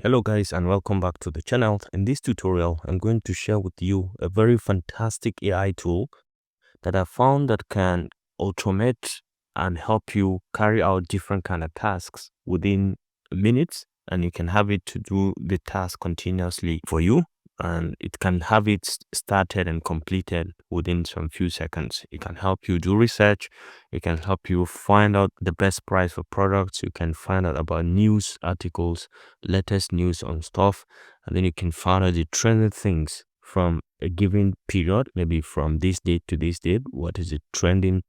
Hello guys, and welcome back to the channel. In this tutorial, I'm going to share with you a very fantastic AI tool that I found that can automate and help you carry out different kind of tasks within minutes, and you can have it to do the task continuously for you, and it can have it started and completed within some few seconds. It can help you do research. It can help you find out the best price for products. You can find out about news articles, latest news on stuff, and then you can find out the trending things from a given period, maybe from this date to this date. What is the trending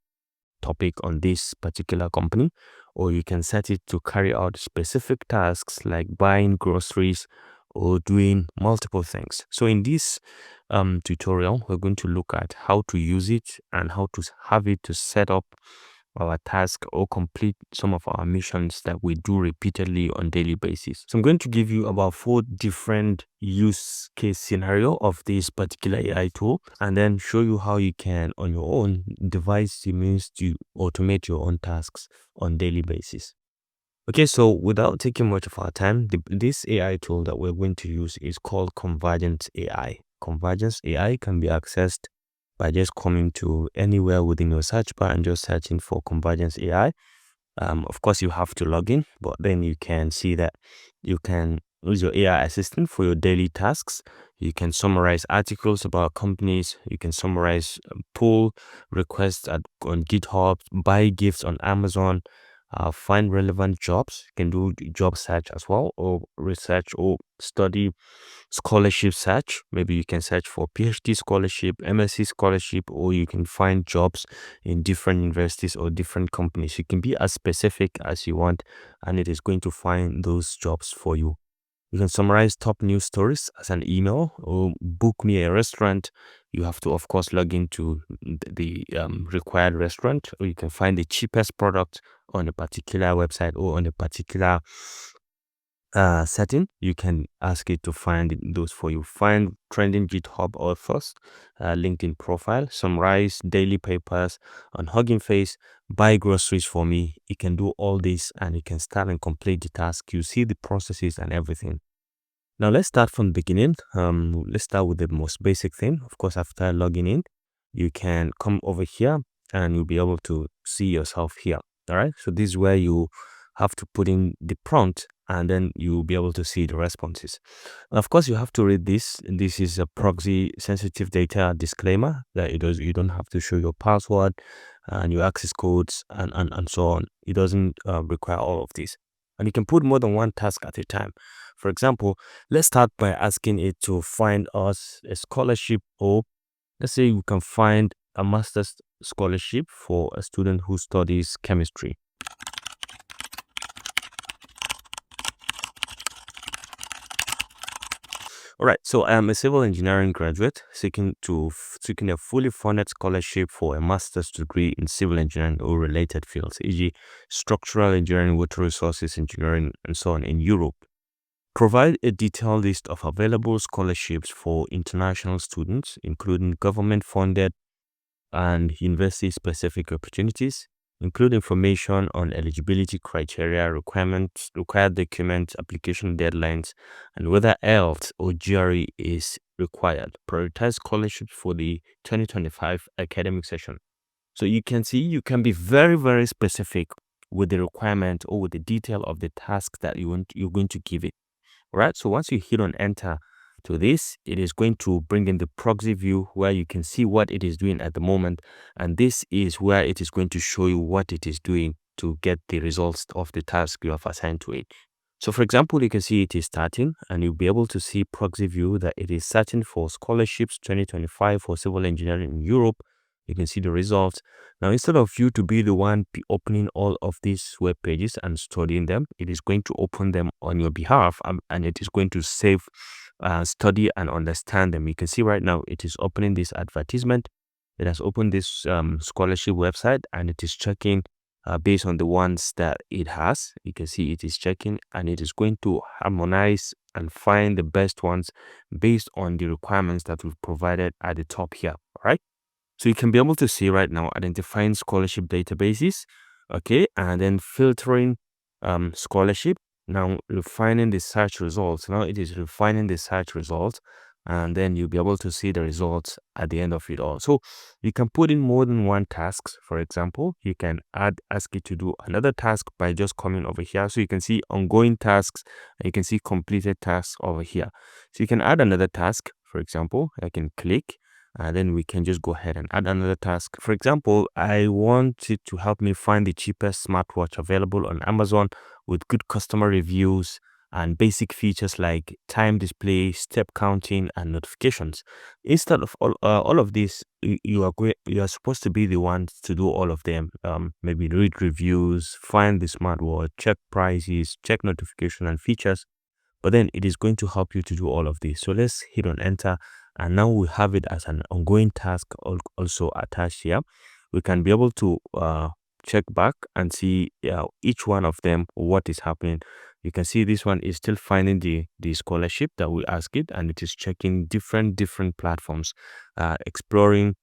topic on this particular company? Or you can set it to carry out specific tasks like buying groceries or doing multiple things. So in this tutorial, we're going to look at how to use it and how to have it to set up our task or complete some of our missions that we do repeatedly on daily basis. So I'm going to give you about 4 different use case scenario of this particular AI tool, and then show you how you can on your own devise the means to automate your own tasks on daily basis. Okay, so without taking much of our time, this AI tool that we're going to use is called Convergence AI. Convergence AI can be accessed by just coming to anywhere within your search bar and just searching for Convergence AI. Of course, you have to log in, but then you can see that you can use your AI assistant for your daily tasks. You can summarize articles about companies. You can summarize pull requests on GitHub, buy gifts on Amazon, find relevant jobs. You can do job search as well, or research or study scholarship search. Maybe you can search for PhD scholarship, MSc scholarship, or you can find jobs in different universities or different companies. You can be as specific as you want, and it is going to find those jobs for you. You can summarize top news stories as an email, or book me a restaurant. You have to, of course, log into the required restaurant, or you can find the cheapest product on a particular website or on a particular setting. You can ask it to find those for you. Find trending GitHub authors, LinkedIn profile, summarize daily papers on Hugging Face, buy groceries for me. You can do all this, and you can start and complete the task. You see the processes and everything. Now let's start from the beginning. Let's start with the most basic thing. Of course, after logging in, you can come over here and you'll be able to see yourself here. All right. So this is where you have to put in the prompt, and then you'll be able to see the responses. And of course, you have to read this. This is a proxy sensitive data disclaimer that you don't have to show your password and your access codes and so on. It doesn't require all of this. And you can put more than one task at a time. For example, let's start by asking it to find us a scholarship, or let's say you can find a master's scholarship for a student who studies chemistry. All right, so I am a civil engineering graduate seeking a fully funded scholarship for a master's degree in civil engineering or related fields, e.g., structural engineering, water resources engineering, and so on in Europe. Provide a detailed list of available scholarships for international students, including government-funded and university-specific opportunities. Include information on eligibility criteria, requirements, required documents, application deadlines, and whether IELTS or GRE is required. Prioritize scholarships for the 2025 academic session. So you can see you can be very, very specific with the requirement or with the detail of the task that you're going to give it. All right, so once you hit on enter to this, it is going to bring in the proxy view where you can see what it is doing at the moment, and this is where it is going to show you what it is doing to get the results of the task you have assigned to it. So for example, you can see it is starting, and you'll be able to see proxy view that it is searching for scholarships 2025 for civil engineering in Europe. You can see the results. Now, instead of you to be the one opening all of these web pages and studying them, it is going to open them on your behalf, and it is going to save, study and understand them. You can see right now it is opening this advertisement. It has opened this scholarship website, and it is checking based on the ones that it has. You can see it is checking, and it is going to harmonize and find the best ones based on the requirements that we've provided at the top here. All right. So you can be able to see right now identifying scholarship databases, okay, and then filtering scholarship. now refining the search results. Now it is refining the search results, and then you'll be able to see the results at the end of it all. So you can put in more than one task. For example, you can ask it to do another task by just coming over here. So you can see ongoing tasks, and you can see completed tasks over here. So you can add another task. For example, I can click, and then we can just go ahead and add another task. For example, I want it to help me find the cheapest smartwatch available on Amazon with good customer reviews and basic features like time display, step counting, and notifications. Instead of all of this, you are supposed to be the ones to do all of them. Maybe read reviews, find the smartwatch, check prices, check notification and features. But then it is going to help you to do all of this. So let's hit on enter, and now we have it as an ongoing task also attached here. We can be able to check back and see each one of them, what is happening. You can see this one is still finding the scholarship that we ask it, and it is checking different platforms, exploring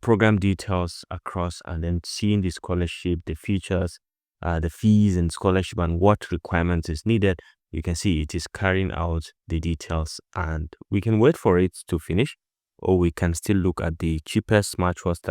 program details across, and then seeing the scholarship, the features, the fees and scholarship, and what requirements is needed. You can see it is carrying out the details, and we can wait for it to finish, or we can still look at the cheapest smartwatch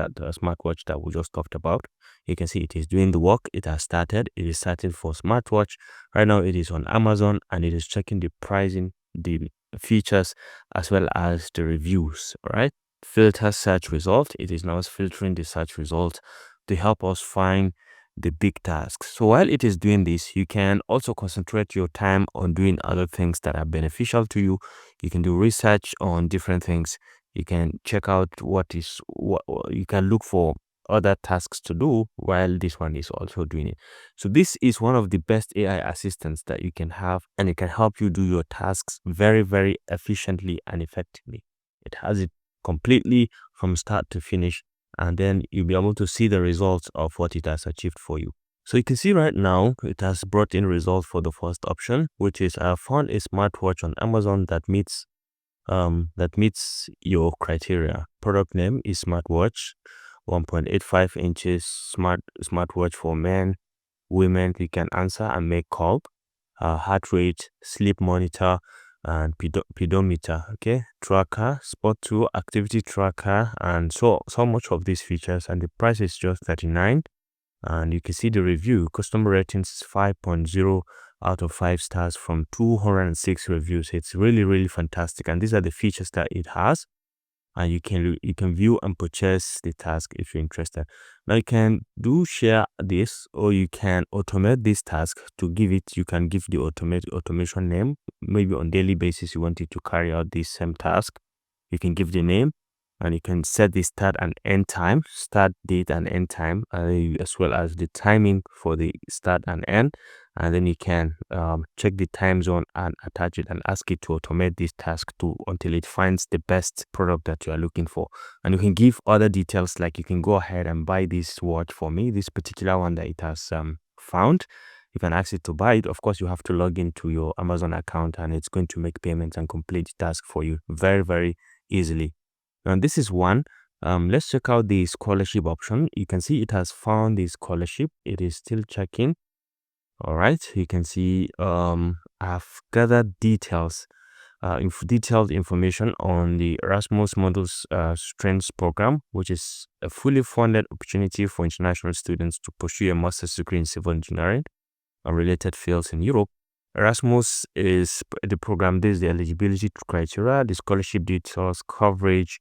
that we just talked about. You can see it is doing the work. It has started. It is starting for smartwatch. Right now it is on Amazon, and it is checking the pricing, the features, as well as the reviews. All right. Filter search result. It is now filtering the search result to help us find the big tasks. So while it is doing this, you can also concentrate your time on doing other things that are beneficial to you. You can do research on different things. You can check out what you can look for other tasks to do while this one is also doing it. So this is one of the best AI assistants that you can have, and it can help you do your tasks very, very efficiently and effectively. It has it completely from start to finish, and then you'll be able to see the results of what it has achieved for you. So you can see right now it has brought in results for the first option, which is I found a smartwatch on Amazon that meets your criteria. Product name is smartwatch, 1.85 inches, smartwatch for men, women. You can answer and make call. Heart rate, sleep monitor, and pedometer. Okay, tracker, sport 2, activity tracker, and so much of these features, and the price is just 39. And you can see the review. Customer ratings 5.0 out of 5 stars from 206 reviews. It's really, really fantastic, and these are the features that it has. And you can view and purchase the task if you're interested. Now you can share this, or you can automate this task to give it. You can give the automation name. Maybe on daily basis you want it to carry out this same task. You can give the name, and you can set the start and end time, start date and end time, as well as the timing for the start and end. And then you can check the time zone and attach it and ask it to automate this task until it finds the best product that you are looking for. And you can give other details, like you can go ahead and buy this watch for me, this particular one that it has found. You can ask it to buy it. Of course, you have to log into your Amazon account, and it's going to make payments and complete the task for you very, very easily. And this is one. Let's check out the scholarship option. You can see it has found the scholarship. It is still checking. All right, you can see I've gathered detailed information on the Erasmus Models Strengths Program, which is a fully funded opportunity for international students to pursue a master's degree in civil engineering and related fields in Europe. Erasmus is the program. This is the eligibility criteria, the scholarship details, coverage,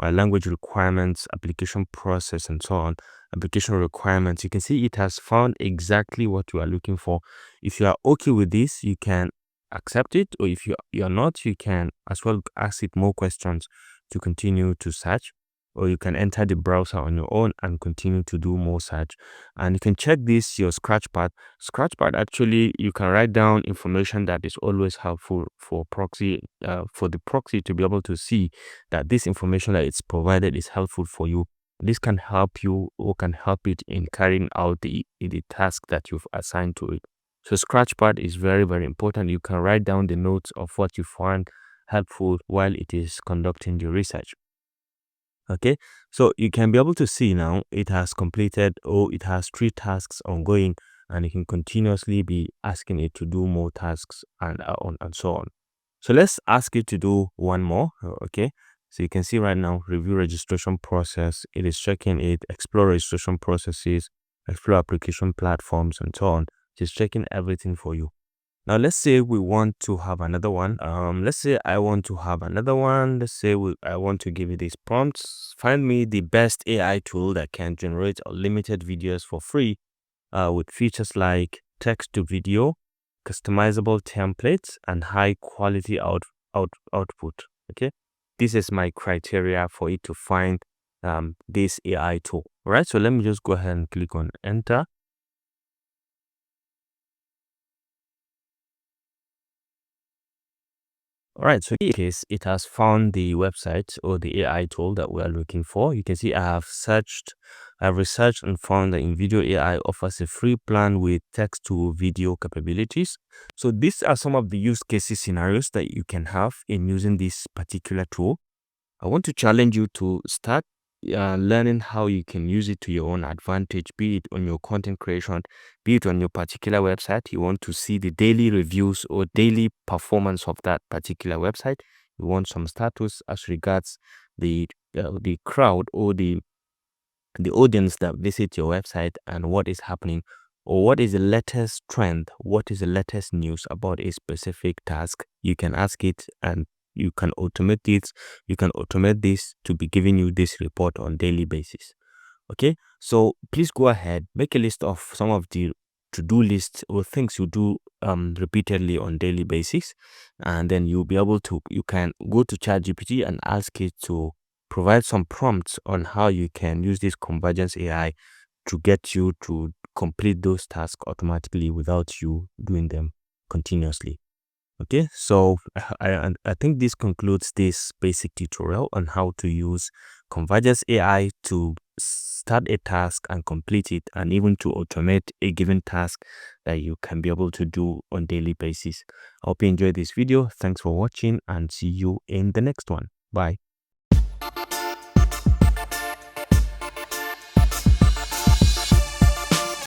language requirements, application process, and so on. Application requirements. You can see it has found exactly what you are looking for. If you are okay with this, you can accept it, or if you are not, you can as well ask it more questions to continue to search, or you can enter the browser on your own and continue to do more search. And you can check this your scratchpad. Scratchpad, actually, you can write down information that is always helpful for the proxy to be able to see that this information that it's provided is helpful for you. This can help you, or can help it in carrying out the task that you've assigned to it. So scratchpad is very, very important. You can write down the notes of what you find helpful while it is conducting the research. Okay, so you can be able to see now it has completed, or it has 3 tasks ongoing, and you can continuously be asking it to do more tasks and so on. So let's ask it to do one more. Okay, so you can see right now, review registration process. It is checking it, explore registration processes, explore application platforms, and so on. Just checking everything for you. Now let's say we want to have another one. Let's say I want to have another one. Let's say I want to give you these prompts. Find me the best AI tool that can generate unlimited videos for free, with features like text to video, customizable templates, and high quality output. Okay, this is my criteria for it to find this AI tool. All right, so let me just go ahead and click on enter. All right, so in this case, it has found the website or the AI tool that we are looking for. You can see I've researched and found that InVideo AI offers a free plan with text to video capabilities. So these are some of the use cases scenarios that you can have in using this particular tool. I want to challenge you to start learning how you can use it to your own advantage, be it on your content creation, be it on your particular website. You want to see the daily reviews or daily performance of that particular website. You want some status as regards the crowd or the audience that visit your website and what is happening, or what is the latest trend, what is the latest news about a specific task. You can ask it and you can automate it. You can automate this to be giving you this report on daily basis. Okay, so please go ahead, make a list of some of the to-do lists or things you do repeatedly on daily basis, and then you can go to ChatGPT and ask it to provide some prompts on how you can use this Convergence AI to get you to complete those tasks automatically without you doing them continuously. Okay, so I think this concludes this basic tutorial on how to use Convergence AI to start a task and complete it, and even to automate a given task that you can be able to do on daily basis. I hope you enjoyed this video. Thanks for watching and see you in the next one. Bye.